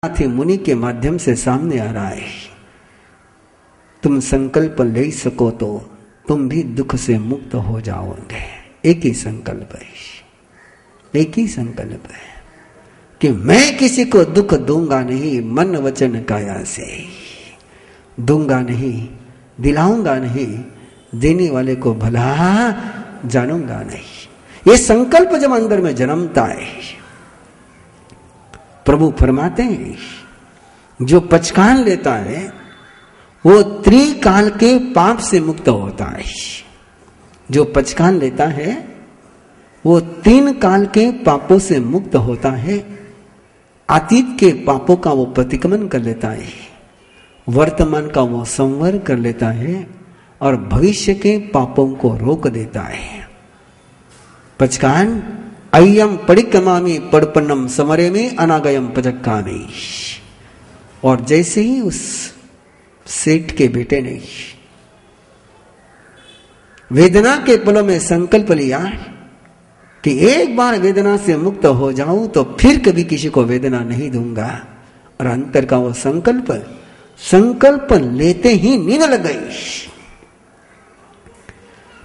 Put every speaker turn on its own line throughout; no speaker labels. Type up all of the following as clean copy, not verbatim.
अनाथी मुनि के माध्यम से सामने आ रहा है। तुम संकल्प ले सको तो तुम भी दुख से मुक्त हो जाओगे। एक ही संकल्प है, एक ही संकल्प है कि मैं किसी को दुख दूंगा नहीं, मन वचन काया से दूंगा नहीं, दिलाऊंगा नहीं, देने वाले को भला जानूंगा नहीं। ये संकल्प जब अंदर में जन्मता है, प्रभु फरमाते हैं जो पचकान लेता है वो त्रिकाल के पाप से मुक्त होता है। जो पचकान लेता है वो 3 काल के पापों से मुक्त होता है। अतीत के पापों का वो प्रतिक्रमण कर लेता है, वर्तमान का वो संवर कर लेता है और भविष्य के पापों को रोक देता है। पचकान अय्यम परिक्रमामि पड़पन्नम समरे में अनागयम पचक्कामि। और जैसे ही उस सेठ के बेटे ने वेदना के पलों में संकल्प लिया कि एक बार वेदना से मुक्त हो जाऊं तो फिर कभी किसी को वेदना नहीं दूंगा, और अंतर का वो संकल्प लेते ही नींद लग गई।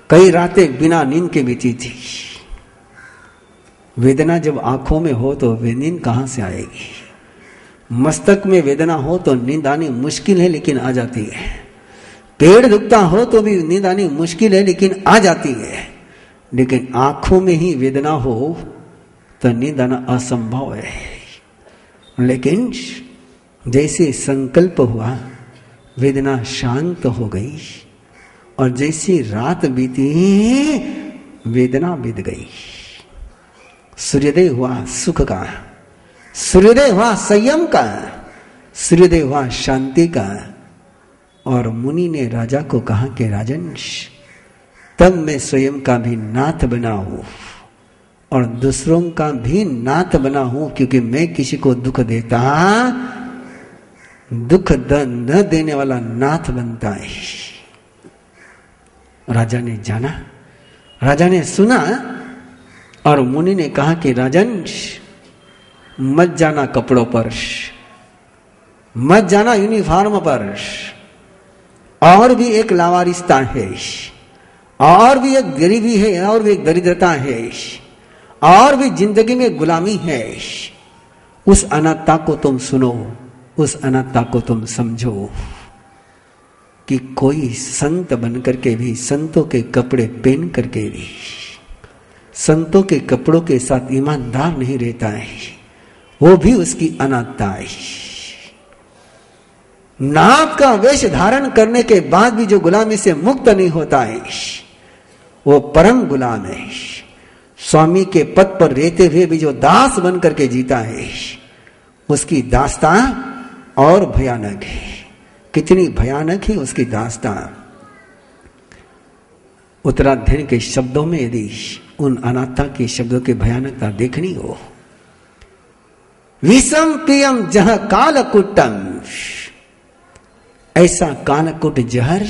कई रातें बिना नींद के बीती थी। वेदना जब आंखों में हो तो वे नींद कहां से आएगी। मस्तक में वेदना हो तो नींद आनी मुश्किल है, लेकिन आ जाती है। पेड़ दुखता हो तो भी नींद आनी मुश्किल है, लेकिन आ जाती है। लेकिन आंखों में ही वेदना हो तो नींद आना असंभव है। लेकिन जैसे संकल्प हुआ वेदना शांत हो गई, और जैसी रात बीती वेदना बीत गई। सूर्योदय हुआ सुख का, सूर्योदय हुआ संयम का, सूर्योदय हुआ शांति का। और मुनि ने राजा को कहा कि राजन, तब मैं स्वयं का भी नाथ बना हूं और दूसरों का भी नाथ बना हूं, क्योंकि मैं किसी को दुख देता दुख न देने वाला नाथ बनता है। राजा ने जाना, राजा ने सुना, और मुनि ने कहा कि राजन मत जाना कपड़ों पर, मत जाना यूनिफॉर्म पर, और भी एक लावारिस्ता है, और भी एक गरीबी है, और भी एक दरिद्रता है, और भी जिंदगी में गुलामी है। उस अनाथता को तुम सुनो, उस अनाथता को तुम समझो कि कोई संत बन करके भी, संतों के कपड़े पहन करके भी संतों के कपड़ों के साथ ईमानदार नहीं रहता है, वो भी उसकी अनाथता है। नाथ का वेश धारण करने के बाद भी जो गुलामी से मुक्त नहीं होता है वो परम गुलाम है। स्वामी के पद पर रहते हुए भी जो दास बन करके जीता है उसकी दास्ता और भयानक है। कितनी भयानक है उसकी दास्ता। उत्तराध्ययन के शब्दों में यदि उन अनाथता के शब्दों की भयानकता देखनी हो, विषम पियम जह कालकुटम, ऐसा कालकुट जहर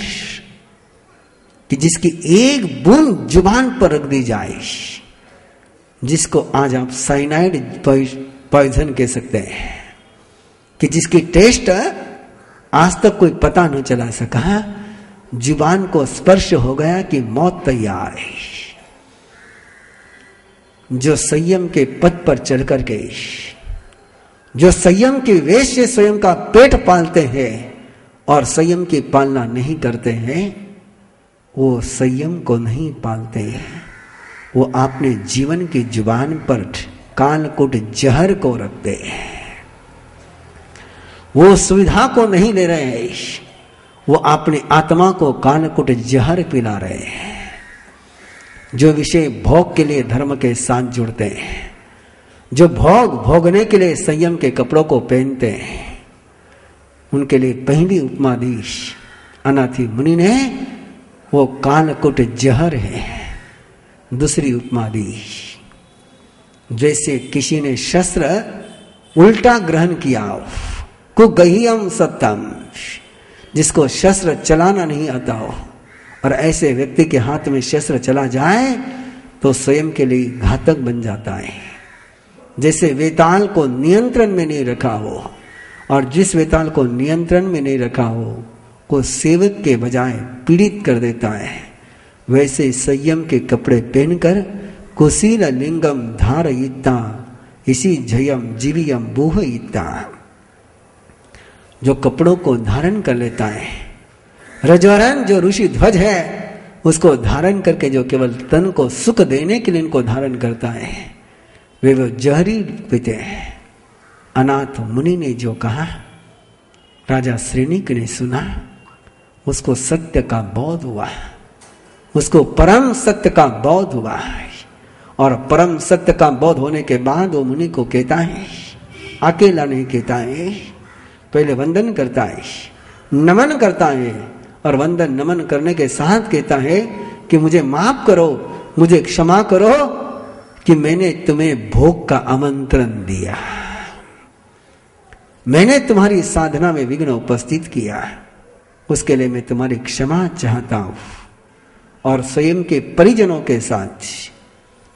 कि जिसकी एक बूंद जुबान पर रख दी जाए, जिसको आज आप साइनाइड पॉइजन कह सकते हैं, कि जिसकी टेस्ट आज तक कोई पता न चला सका, जुबान को स्पर्श हो गया कि मौत तैयार है। जो संयम के पद पर चढ़ करके, जो संयम के वेश से स्वयं का पेट पालते हैं और संयम की पालना नहीं करते हैं, वो संयम को नहीं पालते हैं। वो अपने जीवन की जुबान पर कालकुट जहर को रखते हैं। वो सुविधा को नहीं ले रहे हैं, वो अपनी आत्मा को कालकुट जहर पिला रहे हैं। जो विषय भोग के लिए धर्म के साथ जुड़ते हैं, जो भोगने के लिए संयम के कपड़ों को पहनते हैं, उनके लिए पहली उपमा दी अनाथी मुनि ने, वो कालकुट जहर है। दूसरी उपमा दी, जैसे किसी ने शस्त्र उल्टा ग्रहण किया, कुगह्यम सत्यम, जिसको शस्त्र चलाना नहीं आता हो और ऐसे व्यक्ति के हाथ में शस्त्र चला जाए तो स्वयं के लिए घातक बन जाता है। जैसे वेताल को नियंत्रण में नहीं रखा हो और जिस वेताल को नियंत्रण में नहीं रखा हो को सेवक के बजाय पीड़ित कर देता है, वैसे संयम के कपड़े पहनकर कुशील लिंगम धारयिता इसी जयम जीवियम बोहयिता, जो कपड़ों को धारण कर लेता है। रजवरन जो ऋषि ध्वज है उसको धारण करके जो केवल तन को सुख देने के लिए इनको धारण करता है, वे वो जहरी पीते हैं। अनाथ मुनि ने जो कहा राजा श्रेणिक ने सुना, उसको सत्य का बोध हुआ, उसको परम सत्य का बोध हुआ। और परम सत्य का बोध होने के बाद वो मुनि को कहता है, अकेला नहीं कहता है, पहले वंदन करता है, नमन करता है, और वंदन नमन करने के साथ कहता है कि मुझे माफ करो, मुझे क्षमा करो कि मैंने तुम्हें भोग का आमंत्रण दिया, मैंने तुम्हारी साधना में विघ्न उपस्थित किया, उसके लिए मैं तुम्हारी क्षमा चाहता हूं। और स्वयं के परिजनों के साथ,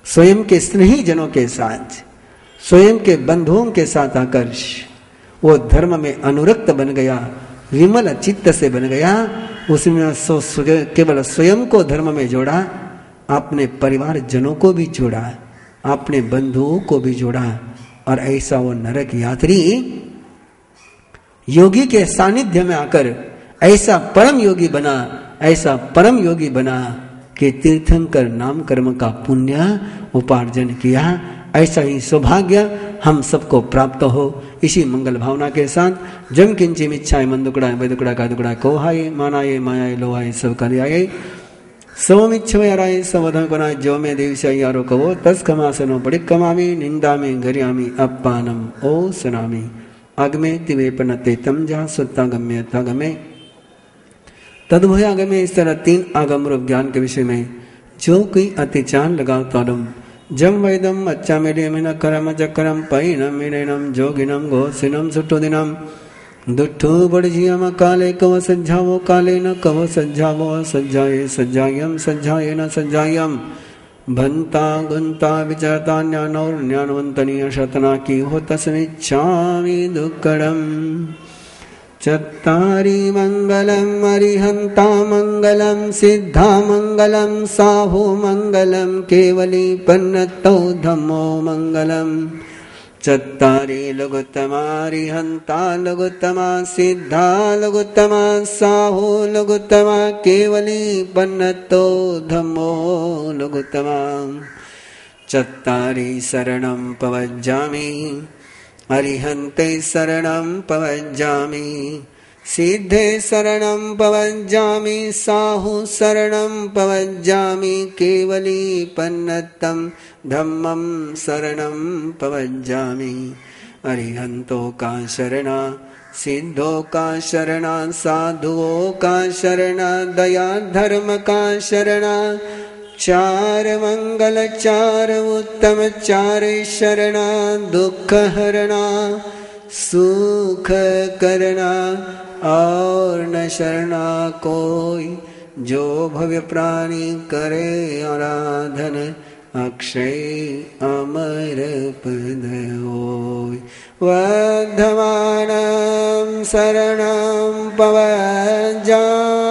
स्वयं के स्नेही जनों के साथ, स्वयं के बंधुओं के साथ आकर वो धर्म में अनुरक्त बन गया, विमल चित्त से बन गया। उसमें केवल स्वयं को धर्म में जोड़ा, अपने परिवार जनों को भी जोड़ा, अपने बंधुओं को भी जोड़ा। और ऐसा वो नरक यात्री योगी के सानिध्य में आकर ऐसा परम योगी बना, ऐसा परम योगी बना कि तीर्थंकर नाम कर्म का पुण्य उपार्जन किया। ऐसा ही सौभाग्य हम सबको प्राप्त हो। इसी मंगल भावना के साथ जम किंचिम इच्छाएं मन दुकड़ा दुकड़ा का दुकड़ा को हाय मानाए मायाए लोहाए सब कार्याए सोमिच्छाय सवधन को जो में देवशाई यारो कवो तस कमासनो बड़ी कमामी निंदा में घरियामी अपानम ओ सुनामी अगमे तिवेपनते तम जहाँ सुत्ता गम्य तगमे तदभय आगमे। इस तरह 3 आगम रूप ज्ञान के विषय में जो कोई अतिचार लगाओ तारम जम वैदम अच्छा मेरे मिन करम चक्रम पैनम मिनम जोगिनम घोषिनम सुटुदिनम दुट्ठो बड़जियम काले कव सज्जावो काले न कव सज्जावो सज्जाये सज्जायम सज्जाये न सज्जायम भंता गुंता विचरता ज्ञानौर ज्ञानवंतनीय शतना की हो तस्मिच्छामि दुक्कडम चत्तारि मंगलम अरिहंता मंगलम सिद्धा मंगलम साहो मंगलम केवली पन्नतौ धम्मो मंगलम चत्तारि लघुत्तमारिहंता लघुत्तमा सिद्धा लघुत्तमा साहो लघुत्तमा केवली पन्नतो धम्मो लघुत्तमा चत्तारि शरणं पवज्जामि अरिहन्ते शरणं पवज्जामि सिद्धे शरणं पवज्जामि साहु शरणं पवज्जामि केवली पन्नतं धम्मं शरणं पवज्जामि अरिहंतो का शरणा सिद्धो का शरणा साधुओं का शरणा दया धर्म का शरणा चार मंगल चार उत्तम चार शरणा दुख हरणा सुख करना और न शरणा कोई जो भव्य प्राणी करे आराधन अक्षय अमर पद होय वर्धमानं शरणं पवज्जामि